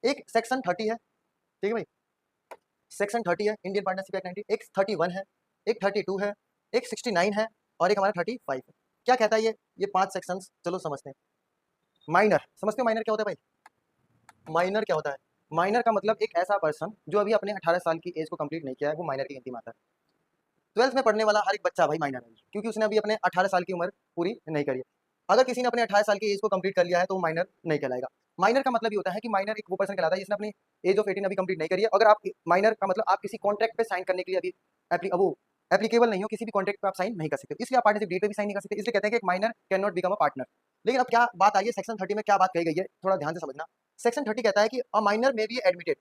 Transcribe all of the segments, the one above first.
एक सेक्शन 30 है, ठीक है भाई, सेक्शन 30 है इंडियन पार्टनरशिप एक्ट 19, एक 31 है, एक 32 है, एक 69 है और एक हमारा 35 है। क्या कहता है ये 5 सेक्शंस, चलो समझते हैं। माइनर, समझते हो माइनर क्या होता है भाई? माइनर क्या होता है? माइनर का मतलब एक ऐसा पर्सन जो अभी अपने 18 साल की एज को कंप्लीट नहीं किया है, वो माइनर की गिनती में आता है। 12th में पढ़ने वाला हर एक बच्चा भाई माइनर है, क्योंकि उसने अभी अपने 18 साल की उम्र पूरी नहीं करी है। अगर किसी ने अपने 18 साल की एज को कंप्लीट कर लिया है तो वो माइनर नहीं कहलाएगा। माइनर का मतलब ये होता है कि माइनर एक वो पर्सन कहलाता है जिसने अपनी एज ऑफ 18 अभी कंप्लीट नहीं करी है। अगर आप माइनर का मतलब आप किसी कॉन्ट्रैक्ट पे साइन करने के लिए अभी वो एप्लीकेबल नहीं हो, किसी भी कॉन्ट्रैक्ट पे आप साइन नहीं कर सकते, इसलिए आप पार्टनरशिप डीड पे भी साइन नहीं कर सकते। इसलिए कहते हैं कि एक minor can not become a partner. लेकिन अब क्या बात आई है सेक्शन 30 में, क्या बात कही गई है, थोड़ा ध्यान से समझना। सेक्शन 30 कहता है कि अ माइनर में बी एडमिटेड,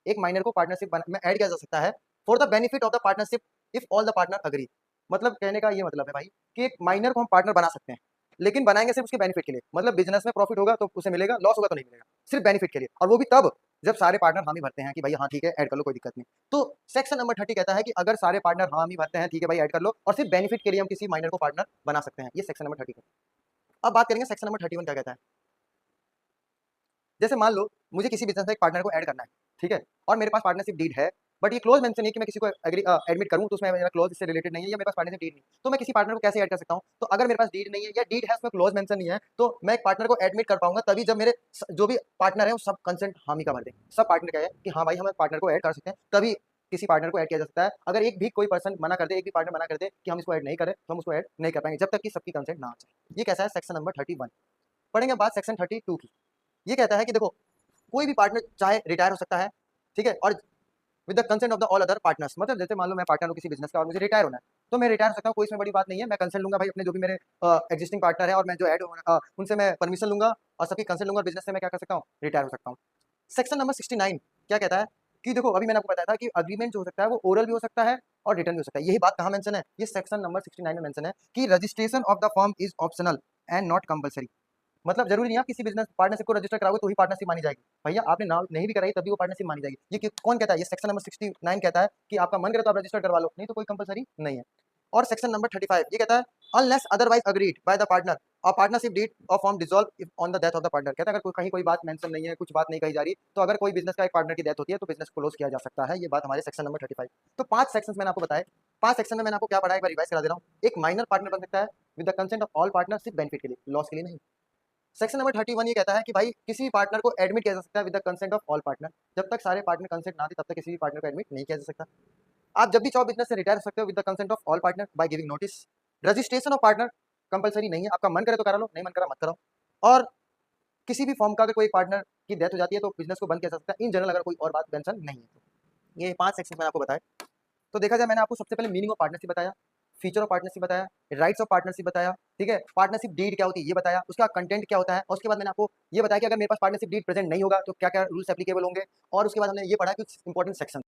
एक माइनर को पार्टनरशिप में ऐड किया जा सकता है for the benefit of the partnership if all the partner agree. मतलब कहने का ये मतलब है भाई कि एक माइनर को हम पार्टनर बना सकते हैं, लेकिन बनाएंगे सिर्फ उसके बेनिफिट के लिए। मतलब बिजनेस में प्रॉफिट होगा तो उसे मिलेगा, लॉस होगा तो नहीं मिलेगा, सिर्फ बेनिफिट के लिए। और वो भी तब जब सारे पार्टनर हामी भरते हैं कि भाई हाँ ठीक है ऐड कर लो, कोई दिक्कत नहीं। तो सेक्शन नंबर 30 कहता है कि अगर सारे पार्टनर हामी भरते हैं ठीक है भाई ऐड कर लो, और सिर्फ बेनिफिट के लिए हम किसी माइनर को पार्टनर बना सकते हैं। ये सेक्शन नंबर 30 है। अब बात करेंगे सेक्शन नंबर 31 क्या कहता है। जैसे मान लो मुझे किसी बिजनेस में एक पार्टनर को ऐड करना है, ठीक है, और मेरे पास पार्टनरशिप डीड है, बट ये क्लोज मेंशन है कि मैं किसी को एडमिट करूं तो उसमें मेरा क्लोज इससे रिलेटेड नहीं है, या मेरे पास पार्टनरशिप डीड नहीं, तो मैं किसी पार्टनर को कैसे ऐड कर सकता हूं? तो अगर मेरे पास डीड नहीं है या डीड है उसमें क्लोज मेंशन नहीं है, तो मैं एक पार्टनर को एडमिट कर पाऊंगा तभी जब मेरे जो भी पार्टनर है वो सब कंसेंट हामी का भर दें। सब पार्टनर क्या है कि हाँ भाई हम पार्टनर को ऐड कर सकते हैं, तभी किसी पार्टनर को ऐड किया जा सकता है। अगर एक भी कोई पर्सन मना कर दे, एक भी पार्टनर मना कर दे कि हम इसको ऐड नहीं करें, तो हम उसको ऐड नहीं कर पाएंगे जब तक कि सबकी कंसेंट ना आ जाए। ये कैसा है सेक्शन नंबर 31। पढ़ेंगे बात सेक्शन 32 की। ये कहता है कि देखो कोई भी पार्टनर चाहे रिटायर हो सकता है, ठीक है, और with the consent of the all other partners. मतलब जैसे मान लो मैं पार्टनर हूँ किसी बिजनेस का और मुझे रिटायर होना है, तो मैं रिटायर हो सकता हूँ, कोई इसमें बड़ी बात नहीं है। मैं कंसेंट लूंगा भाई अपने जो भी मेरे एग्जिस्टिंग पार्टनर है और मैं जो ऐड उनसे मैं परमिशन लूंगा और सबकी कंसेंट लूंगा, और बिजनेस से मैं क्या कर सकता हूँ, रिटायर हो सकता हूँ। सेक्शन नंबर 69 क्या कहता है कि देखो अभी मैंने आपको बताया था कि अग्रीमेंट जो हो सकता है वो ओरल भी हो सकता है और रिटर्न भी हो सकता है। यही बात कहाँ मेंशन है, ये सेक्शन नंबर 69 में मेंशन है कि registration of the firm is optional and not compulsory. मतलब जरूरी नहीं है आप किसी बिजनेस पार्टनरशिप को रजिस्टर कराओगे तो ही पार्टनरशिप मानी जाएगी। भैया आपने नाम नहीं भी कराई तभी वो पार्टनरशिप मानी जाएगी। कौन कहता है? ये सेक्शन नंबर 69 कहता है कि आपका मन करे तो आप रजिस्टर करवा लो, नहीं तो कोई कंपलसरी नहीं है। और सेक्शन नंबर 35 ये कहता है unless otherwise agreed by the partner और पार्टनरशिप डीड और form dissolve on the death of the partner. कहता है अगर कहीं कोई बात मेंशन नहीं है, कुछ बात नहीं कही जा रही, तो अगर कोई बिजनेस का एक पार्टनर की डेथ होती है तो बिजनेस क्लोज किया जा सकता है। ये बात हमारे सेक्शन नंबर 35। तो 5 सेक्शन मैंने आपको बताए। 5 सेक्शन में मैंने आपको क्या पढ़ा एक बार रिवाइज करा दे रहा हूँ। एक माइनर पार्टनर बन सकता है with the consent of all partner, सिर्फ बेनिफिट के लिए, लॉस के लिए नहीं। सेक्शन नंबर 31 ये कहता है कि भाई किसी भी पार्टनर को एडमिट किया जा सकता है with the consent of all partner. जब तक सारे पार्टनर कंसेंट ना दे तब तक किसी भी पार्टनर को एडमिट नहीं किया जा सकता। आप जब भी चाहो बिजनेस से रिटायर हो सकते हो with the consent of all partner by giving notice. Registration of partner compulsory नहीं है, आपका मन करे तो करा लो, नहीं मन करा मत कराओ। और किसी भी फॉर्म का अगर कोई पार्टनर की डेथ हो जाती है तो बिजनेस को बंद किया जा सकता है, इन जनरल अगर कोई और बात मेंशन नहीं है तो। ये 5 सेक्शन मैंने आपको बताया। तो देखा जाए मैंने आपको सबसे पहले मीनिंग ऑफ पार्टनरशिप बताया, फीचर ऑफ पार्टनरशिप बताया, राइट्स ऑफ पार्टनरशिप बताया, ठीक है, पार्टनरशिप डीड क्या होती है ये बताया, उसका कंटेंट क्या होता है, और उसके बाद मैंने आपको ये बताया कि अगर मेरे पास पार्टनरशिप डीड प्रेजेंट नहीं होगा तो क्या क्या रूल्स एप्लीकेबल होंगे, और उसके बाद हमने ये पढ़ा कुछ इंपॉर्टेंट सेक्शन।